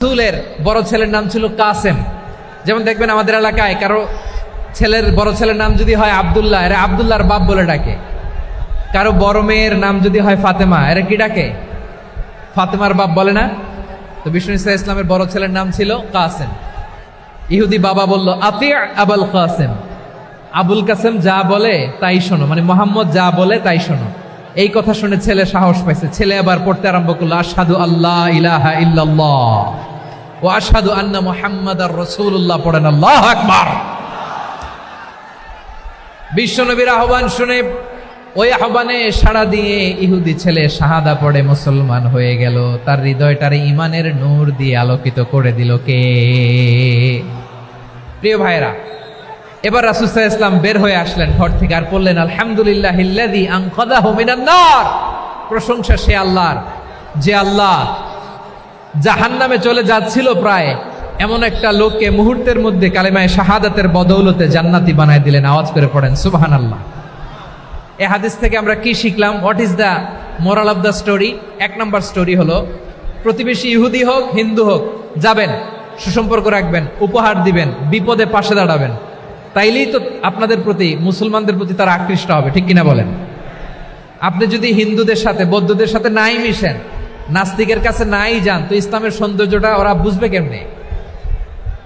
রাসূলের বড় ছেলের নাম ছিল কাসেম। যেমন দেখবেন আমাদের এলাকায় কারো ছেলের বড় ছেলের নাম যদি হয় আব্দুল্লাহ, এরা আব্দুল্লাহর বাপ বলে ডাকে। কারো বড় মেয়ের নাম যদি হয় ফাতেমা, এরা কি ডাকে? ফাতেমার বাপ বলে না? তো বিষ্ণু ইসা ইসলামের বড় ছেলের নাম ছিল কাসেম। ইহুদি বাবা বলল আতি আবুল কাসেম, আবুল কাসেম যা বলে তাই শোনো, মানে মোহাম্মদ যা বলে তাই শোনো। এই কথা শুনে ছেলে সাহস পাইছে, ছেলে আবার পড়তে আরম্ভ করলো আশহাদু আল্লাহ ইলাহা ইল্লাল্লাহ ওয়া আশহাদু আন্না মুহাম্মাদার রাসূলুল্লাহ। পড়েন আল্লাহু আকবার। বিশ্বনবীর আহ্বান শুনে ওই আহ্বানে সাড়া দিয়ে ইহুদি ছেলে শাহাদা পড়ে মুসলমান হয়ে গেল। তার হৃদয়টারে ইমানের নূর দিয়ে আলোকিত করে দিল কে? প্রিয় ভাইরা, এবার রাসূল সাল্লাল্লাহু আলাইহি ওয়াসাল্লাম বের হয়ে আসলেন ঘর থেকে আর বললেন আলহামদুলিল্লাহিল্লাযী আনকাযাহু মিনান নার। প্রশংসা সে আল্লাহর যে আল্লাহ জাহান্নামে চলে যাচ্ছিল প্রায় এমন একটা লোককে মুহূর্তের মধ্যে কালেমায়ে শাহাদাতের বদৌলতে জান্নাতি বানায় দিলেন। আওয়াজ করে পড়েন সুবহানাল্লাহ। এই হাদিস থেকে আমরা কি শিখলাম? What is the moral of the story? এক নম্বর স্টোরি হলো, প্রতিবেশী ইহুদি হোক হিন্দু হোক, যাবেন, সুসম্পর্ক রাখবেন, উপহার দিবেন, বিপদে পাশে দাঁড়াবেন, তাইলেই তো আপনাদের প্রতি, মুসলমানদের প্রতি তারা আকৃষ্ট হবে, ঠিক কিনা বলেন? আপনি যদি হিন্দুদের সাথে বৌদ্ধদের সাথে নাই মিশেন, নাস্তিকের কাছে নাই যান, তো ইসলামের সৌন্দর্যটা ওরা বুঝবে কেমনে?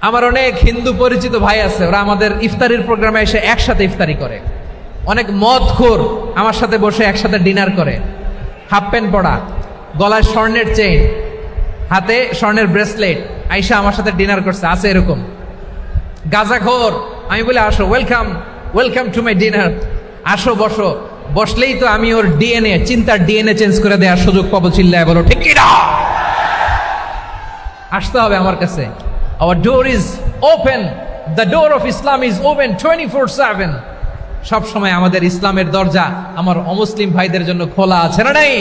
আমার অনেক হিন্দু পরিচিত ভাই আছে, ওরা আমাদের ইফতারির প্রোগ্রামে এসে একসাথে ইফতারি করে। অনেক মদখোর আমার সাথে বসে একসাথে ডিনার করে, হাফ প্যান্ট পরা, গলায় স্বর্ণের চেইন, হাতে স্বর্ণের ব্রেসলেট, আইসা আমার সাথে ডিনার করছে, আছে এরকম। গাঁজাখোর, আমি বলি আসো, welcome welcome to my dinner, আসো বসো। বসলেই তো আমি ওর ডিএনএ, চিন্তার ডিএনএ চেঞ্জ করে দেওয়ার সুযোগ পাবো। চিল্লায় বলো ঠিক কিনা? আসতে হবে আমার কাছে। Hour door is open, the door of Islam is open 24/7। সব সময় আমাদের ইসলামের দরজা আমার অমুসলিম ভাইদের জন্য খোলা আছে না নাই?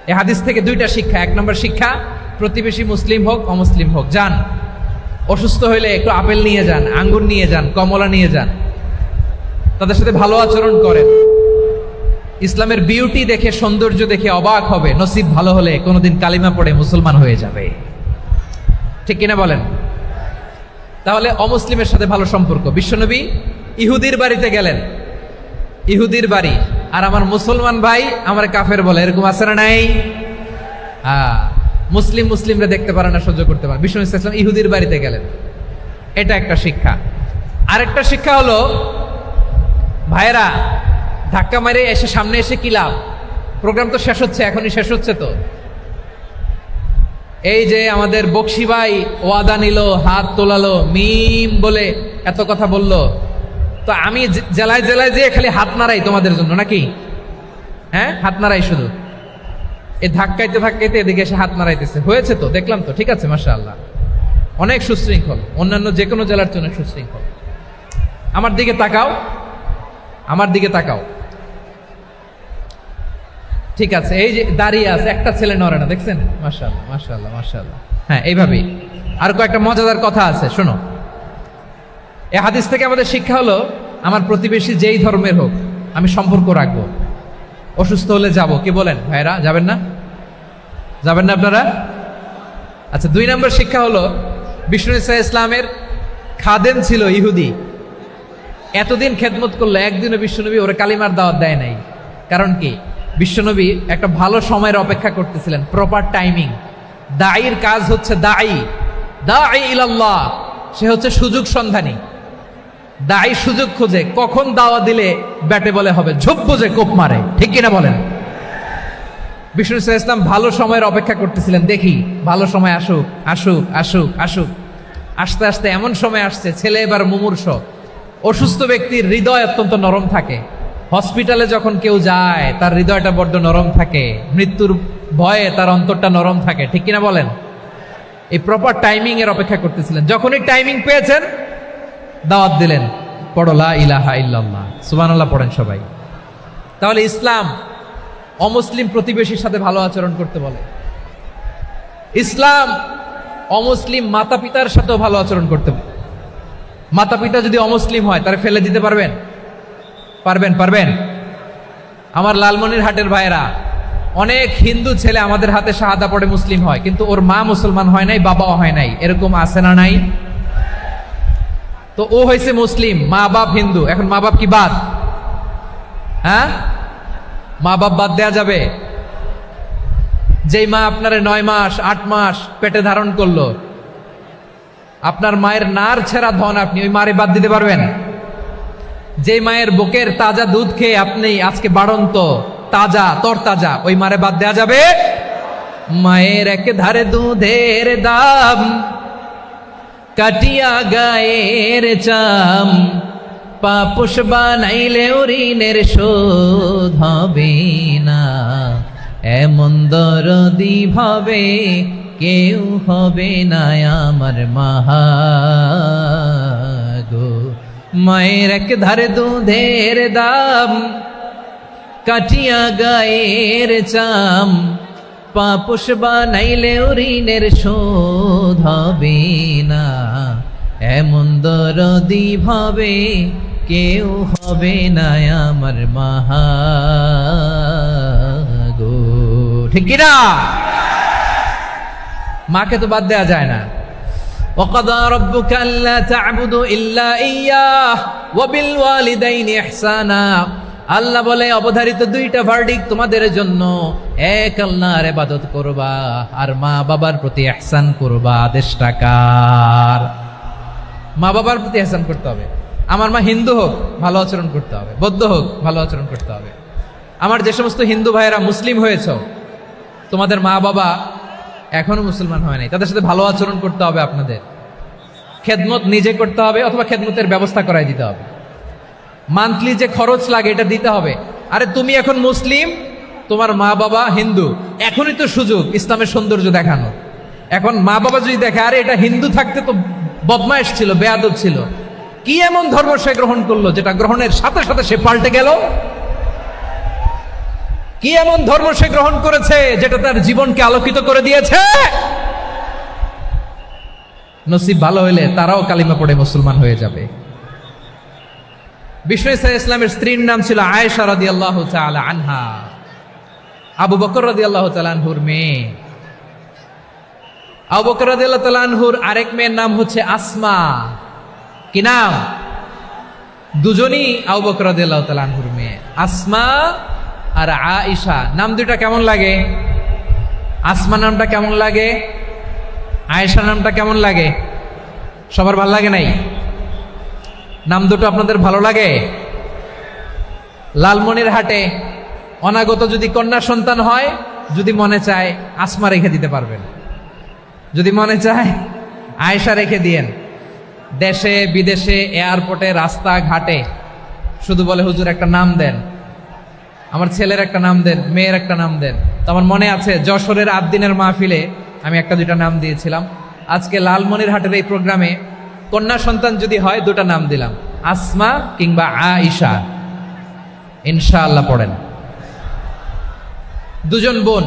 এই হাদিস থেকে দুইটা শিক্ষা। এক নম্বর শিক্ষা, প্রতিবেশী মুসলিম হোক অমুসলিম হোক, যান, অসুস্থ হইলে একটু আপেল নিয়ে যান, আঙ্গুর নিয়ে যান, কমলা নিয়ে যান, তাদের সাথে ভালো আচরণ করেন। ইসলামের বিউটি দেখে, সৌন্দর্য দেখে অবাক হবে, নসিব ভালো হলে কোনোদিন কালিমা পড়ে মুসলমান হয়ে যাবে, ঠিক কিনা বলেন? তাহলে অমুসলিমের সাথে ভালো সম্পর্ক। বিশ্বনবী ইহুদির বাড়িতে গেলেন, ইহুদির বাড়ি, আর আমার মুসলমান ভাই আমার কাফের বলে, এরকম আছে না নাই? মুসলিম মুসলিমরা দেখতে পারে না, সহ্য করতে পারে। বিষ্ণু ইসলাম ইহুদির বাড়িতে গেলেন, এটা একটা শিক্ষা। আরেকটা শিক্ষা হলো, ভাইরা ধাক্কা মারে এসে সামনে এসে কি লাভ? প্রোগ্রাম তো শেষ হচ্ছে, এখনই শেষ হচ্ছে। তো এই যে আমাদের বকশি ভাই ওয়াদা নিল, হাত তোলালো, মিম বলে এত কথা বলল, তো আমি জেলায় জেলায় যে খালি হাত নাড়াই তোমাদের জন্য নাকি? হ্যাঁ, হাত নাড়াই শুধু। এই ধাক্কাইতে ধাক্কাইতে এদিকে এসে হাত নাড়াইতেছে, হয়েছে তো, দেখলাম তো, ঠিক আছে, মাশাআল্লাহ, অনেক সুশৃঙ্খল, অন্যান্য যে কোনো জেলার জন্য সুশৃঙ্খল। আমার দিকে তাকাও, আমার দিকে তাকাও, ঠিক আছে। এই যে দাঁড়িয়ে আছে, একটা ছেলে নড়ে না, দেখছেন? মাশাআল্লাহ মাশাআল্লাহ মাশাআল্লাহ। হ্যাঁ, এইভাবেই। আর কয়েকটা মজাদার কথা আছে, শোনো। এই হাদিস থেকে আমাদের শিক্ষা হলো, আমার প্রতিবেশী যেই ধর্মের হোক আমি সম্পর্ক রাখবো। অসুস্থ হলে যাব, কি বলেন ভাইরা? যাবেন না? যাবেন না আপনারা? আচ্ছা, 2 নম্বর শিক্ষা হলো, বিষ্ণু ইসা ইসলামের খাদেম ছিল ইহুদি, এতদিন খেদমত করলো, একদিনও বিশ্বনবী ওরা কালিমার দাওয়াত দেয় নাই। কারণ কি? বিশ্বনবী একটা ভালো সময়ের অপেক্ষা করতেছিলেন, প্রপার টাইমিং। দায়ীর কাজ হচ্ছে দায়ী ইলাল্লাহ, সে হচ্ছে সুযোগ সন্ধানী। দায়ী সুযোগ খোঁজে, কখন দাওয়া দিলে ব্যাটে বলে হবে, ঝোপ বুঝে কোপ মারে, ঠিক কিনা বলেন? বিষ্ণু ইসলাম ভালো সময়ের অপেক্ষা করতেছিলেন, দেখি ভালো সময় আসুক আসুক আসুক আসুক। আস্তে আস্তে এমন সময় আসছে, ছেলে এবার মুমূর্ষ। অসুস্থ ব্যক্তির হৃদয় অত্যন্ত নরম থাকে। হসপিটালে যখন কেউ যায় তার হৃদয়টা বড্ড নরম থাকে, মৃত্যুর ভয়ে তার অন্তরটা নরম থাকে, ঠিক কিনা বলেন? এই প্রপার টাইমিং এর অপেক্ষা করতেছিলেন। যখনই টাইমিং পেয়েছেন, দাওয়াত দিলেন, পড়ো লা ইলাহা ইল্লাল্লাহ, সুবহানাল্লাহ পড়েন সবাই। তাহলে ইসলাম অমুসলিম প্রতিবেশীর সাথে ভালো আচরণ করতে বলে। ইসলাম অমুসলিম মাতা পিতার সাথেও ভালো আচরণ করতে বলে। মাতা পিতা যদি অমুসলিম হয়, তারা ফেলে দিতে পারবেন? পারবেন? পারবেন? আমার লালমনিরহাটের ভাইয়েরা, অনেক হিন্দু ছেলে আমাদের হাতে শাহাদা পড়ে মুসলিম হয়, কিন্তু ওর মা মুসলমান হয় নাই, বাবাও হয় নাই, এরকম আছে না নাই? তো ও হয়েছে মুসলিম, মা বাপ হিন্দু, এখন মা বাপ কি বাদ? হ্যাঁ, মা বাপ বাদ দেয়া যাবে? যেই মা আপনারে 9 মাস 8 মাস পেটে ধারণ করলো, আপনার মায়ের নার ছেঁড়া ধন, আপনি ওই মারে বাদ দিতে পারবেন? যেই মায়ের বুকের তাজা দুধ খেয়ে আপনি আজকে বাড়ন্ত তাজা তরতাজা, ওই মারে বাদ দেয়া যাবে? মায়ের এক ধারে দুধের দাম, কাটিয়া গায়ের চাম, পাপুষ বানাইলে ঋণের শোধ হবে না, এমন দরদি ভাবে কেউ হবে না আমার মাগো। মায়ের এক ধারে দুধের দাম, কাটিয়া গায়ের চাম, পাপুষ বানাইলে ঋণের শোধ হবে না, এমন দরদি ভাবে কেউ হবে না আমার মাগো। ঠিক কিনা? মাকে তো বাদ দেওয়া যায় না। وَقَضَى رَبُّكَ أَلَّا تَعْبُدُوا إِلَّا إِيَّاهُ وَبِالْوَالِدَيْنِ إِحْسَانًا। আল্লাহ বলে অবধারিত 2টা ভার্ডিক তোমাদের জন্য, এক আল্লাহর ইবাদত করবা আর মা বাবার প্রতি ইহসান করবা। আদেশটা কার? মা বাবার প্রতি ইহসান করতে হবে। আমার মা হিন্দু হোক, ভালো আচরণ করতে হবে, বৌদ্ধ হোক, ভালো আচরণ করতে হবে। আমার যে সমস্ত হিন্দু ভাইয়েরা মুসলিম হয়েছে, তোমাদের মা বাবা এখনো মুসলমান হয় নাই, তাদের সাথে ভালো আচরণ করতে হবে। আপনাদের খেদমত নিজে করতে হবে অথবা খেদমতের ব্যবস্থা করাই দিতে হবে। মান্থলি যে খরচ লাগে এটা দিতে হবে। আরে তুমি এখন মুসলিম, তোমার মা বাবা হিন্দু, এখনই তো সুযোগ ইসলামের সৌন্দর্য দেখানো। এখন মা বাবা যদি দেখে আরে এটা হিন্দু থাকতে তো বদমাইশ ছিল, বেয়াদব ছিল, কি এমন ধর্ম সে গ্রহণ করলো যেটা গ্রহণের সাথে সাথে সে পাল্টে গেল? কি এমন ধর্ম সে গ্রহণ করেছে যেটা তার জীবনকে আলোকিত করে দিয়েছে? নসিব ভালো হইলে তারাও কালিমা পড়ে মুসলমান হয়ে যাবে। বিষ্ণু ইসলামের স্ত্রীর নাম ছিল আয়েশা রাদিয়াল্লাহু তাআলা আনহা, আবু বকর রাদিয়াল্লাহু তাআলা আনহুর মেয়ে। আবু বকর রাদিয়াল্লাহু তাআলা আনহুর আরেক মেয়ের নাম হচ্ছে আসমা। কি নাম? দুজনই আবু বকর রাদিয়াল্লাহু তাআলা আনহুর মেয়ে, আসমা আর আয়েশা। নাম দুইটা কেমন লাগে? আসমা নামটা কেমন লাগে? আয়েশা নামটা কেমন লাগে? সবার ভালো লাগে নাই? নাম দুটো আপনাদের ভালো লাগে? লালমনির হাটে অনাগত যদি কন্যা সন্তান হয়, যদি মনে চায় আসমা রেখে দিতে পারবেন, যদি মনে চায় আয়েশা রেখে দিয়েন। দেশে বিদেশে এয়ারপোর্টে রাস্তা ঘাটে শুধু বলে হুজুর একটা নাম দেন, আমার ছেলের একটা নাম দেন, মেয়ের একটা নাম দেন। তো আমার মনে আছে যশোরের 8 দিনের মাহফিলে আমি 1-2টা নাম দিয়েছিলাম। আজকে লালমনির হাটের এই প্রোগ্রামে কন্যা সন্তান যদি হয় 2টা নাম দিলাম, আসমা কিংবা আয়েশা। ইনশাআল্লাহ পড়েন। দুজন বোন,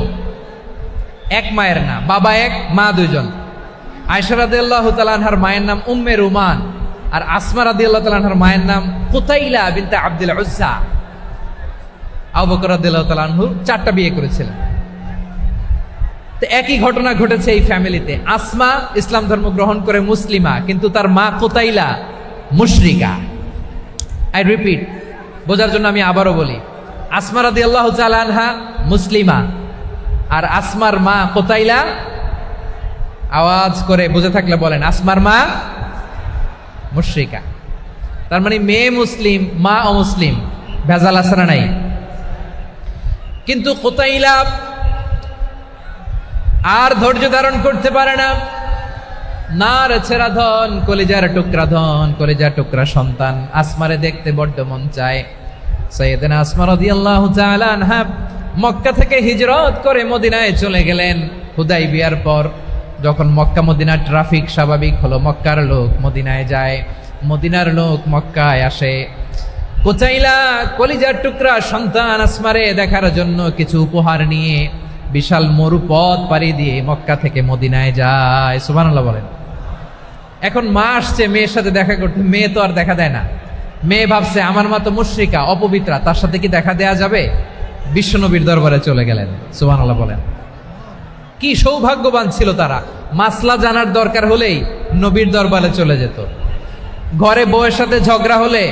এক মায়ের না, বাবা এক মা দুইজন। আয়েশা রাদিয়াল্লাহু তাআলা আনহার মায়ের নাম উম্মে রুমান, আর আসমা রাদিয়াল্লাহু তাআলা আনহার মায়ের নাম কুতাইলা বিনতে আব্দুল উজ্জা। আবু বকর রাদিয়াল্লাহু তাআলা আনহু 4টা বিয়ে করেছিলেন। তো একই ঘটনা ঘটেছে এই ফ্যামিলিতে। আসমা ইসলাম ধর্ম গ্রহণ করে মুসলিমা, কিন্তু তার মা কুতাইলা মুশরিকা। আই রিপিট, বোঝার জন্য আমি আবারও বলি, আসমা রাদিয়াল্লাহু তাআলা আনহা মুসলিমা, আর আসমার মা কুতাইলা, আওয়াজ করে বুঝে থাকলে বলেন, আসমার মা মুশরিকা। তার মানে মেয়ে মুসলিম, মা অমুসলিম। ভেজাল আছে না নাই? কিন্তু কুতাইলা আর ধৈর্য ধারণ করতে পারে না। নার ছেঁড়া ধন, কলিজার টুকরা ধন, কলিজার টুকরা সন্তান আসমারে দেখতে বড্ড মন চায়। সাইয়েদনা আসমা রাদিয়াল্লাহু তাআলা আনহা মক্কা থেকে হিজরত করে মদিনায় চলে গেলেন হুদাইবিয়ার পর। যখন মক্কা মদিনার ট্রাফিক স্বাভাবিক হলো, মক্কার লোক মদিনায় যায়, মদিনার লোক মক্কায় আসে। কুতাইলা কলিজার টুকরা সন্তান আসমারে দেখার জন্য কিছু উপহার নিয়ে বিশাল মরুপথ পাড়ি দিয়ে মক্কা থেকে মদিনায় যায়। সুবহানাল্লাহ বলেন। এখন মা আসছে মেয়ের সাথে দেখা করতে, মেয়ে তো আর দেখা দেয় না। মেয়ে ভাবছে আমার মা তো মুশরিকা, অপবিত্রা, তার সাথে কি দেখা দেয়া যাবে? বিশ্বনবীর দরবারে চলে গেলেন। সুবহানাল্লাহ বলেন। কি সৌভাগ্যবান ছিল তারা, মাসলা জানার দরকার হলেই নবীর দরবারে চলে যেত, ঘরে বউয়ের সাথে ঝগড়া হলে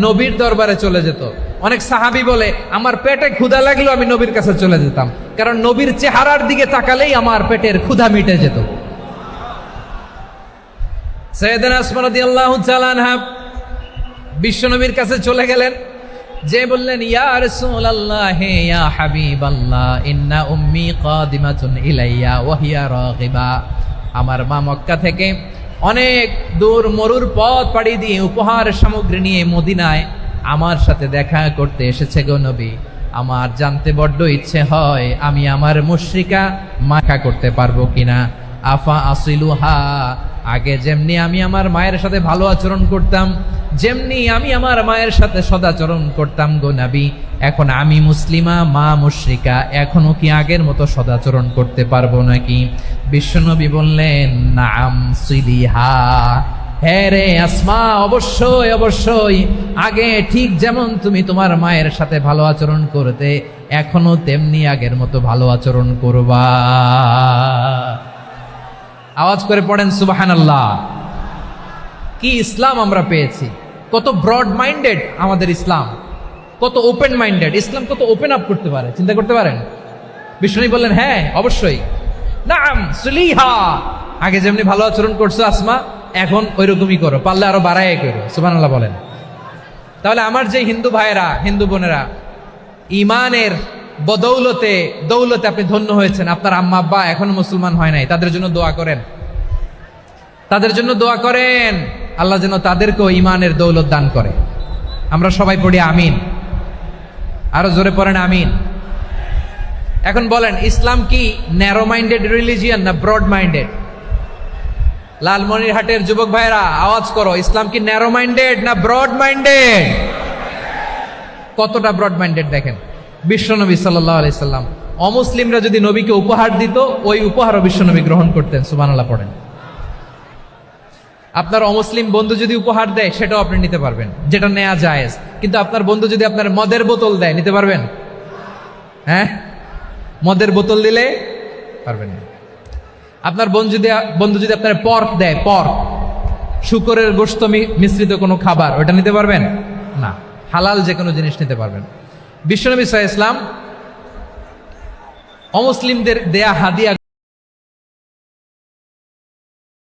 নবীর দরবারে চলে যেত। অনেক সাহাবী বলে আমার পেটে ক্ষুধা লাগলো আমি নবীর কাছে চলে যেতাম, কারণ নবীর চেহারার দিকে তাকালেই আমার পেটের ক্ষুধা মিটে যেত। সাইয়েদনা উসমান রাদিয়াল্লাহু তাআলা আনহা বিশ্বনবীর কাছে চলে গেলেন, যে বললেন ইয়া রাসূলুল্লাহ ইয়া হাবিবাল্লাহ ইন্না উম্মি কাদিমাতুন ইলাইয়া ওয়া হিয়া রাগিবা। আমার মা মক্কা থেকে অনেক দূর মরুর পথ পাড়ি দিয়ে উপহার সামগ্রী নিয়ে মদিনায় আমার সাথে দেখা করতে এসেছে গো নবী। আমার জানতে বড্ড ইচ্ছে হয় আমি আমার মুশরিকা মাখা করতে পারবো কিনা। আফা আসিলুহা, আগে যেমনি আমি আমার মায়ের সাথে ভালো আচরণ করতাম, যেমনি আমি আমার মায়ের সাথে সদাচরণ করতাম গো নবী, এখন আমি মুসলিমা মা মুশরিকা, এখনো কি আগের মতো সদাচরণ করতে পারবো নাকি? বিশ্বনবী বললেন নাম সিলিহা, হ্যাঁ রে আসমা, অবশ্যই অবশ্যই, আগে ঠিক যেমন তুমি তোমার মায়ের সাথে ভালো আচরণ করতে এখনো তেমনি আগের মতো ভালো আচরণ করবা। আওয়াজ করে পড়েন সুবহানাল্লাহ। কি ইসলাম আমরা পেয়েছি, কত ব্রড মাইন্ডেড আমাদের ইসলাম, কত ওপেন মাইন্ডেড ইসলাম, কত ওপেন আপ করতে পারে, চিন্তা করতে পারেন। বিষ্ণু বললেন হ্যাঁ অবশ্যই, নাম সুলিহা, আগে যেমনি ভালো আচরণ করছো আসমা এখন ওইরকমই করো, পারলে আরো বাড়ায় করো। সুবহানাল্লাহ বলেন। তাহলে আমার যে হিন্দু ভাইয়েরা হিন্দু বোনেরা ইমানের বদৌলতে দৌলতে আপনি ধন্য হয়েছেন, আপনার আম্মা আব্বা এখনো মুসলমান হয় নাই, তাদের জন্য দোয়া করেন, তাদের জন্য দোয়া করেন, আল্লাহ যেন তাদেরকেও ইমানের দৌলত দান করে। আমরা সবাই পড়ি আমিন, আরো জোরে পড়েন আমিন। এখন বলেন ইসলাম কি ন্যারো মাইন্ডেড রিলিজিয়ান না ব্রড মাইন্ডেড? লালমনিরহাটের যুবক ভাইরা আওয়াজ করো, ইসলাম কি ন্যারো মাইন্ডেড না ব্রড মাইন্ডেড? কতটা ব্রড মাইন্ডেড দেখেন। বিশ্বনবী সাল্লাল্লাহু আলাইহি সাল্লাম অমুসলিমরা যদি নবীকে উপহার দিত ওই উপহারও বিশ্বনবী গ্রহণ করতেন। সুবহানাল্লাহ পড়েন। আপনার অমুসলিম বন্ধু যদি উপহার দেয় সেটাও আপনি নিতে পারবেন, যেটা নেওয়া জায়েজ। কিন্তু আপনার বন্ধু যদি আপনার মদের বোতল দেয় নিতে পারবেন? হ্যাঁ, মদের বোতল দিলে পারবেন না। আপনার বন্ধু যদি আপনার পর্ক দেয়, পর্ক শুকরের গোশত মিশ্রিত কোনো খাবার, ওটা নিতে পারবেন না। হালাল যে কোনো জিনিস নিতে পারবেন। বিশ্বনবী সাল্লাল্লাহু আলাইহি ওয়াসাল্লাম অমুসলিমদের দেয়া হাদিয়া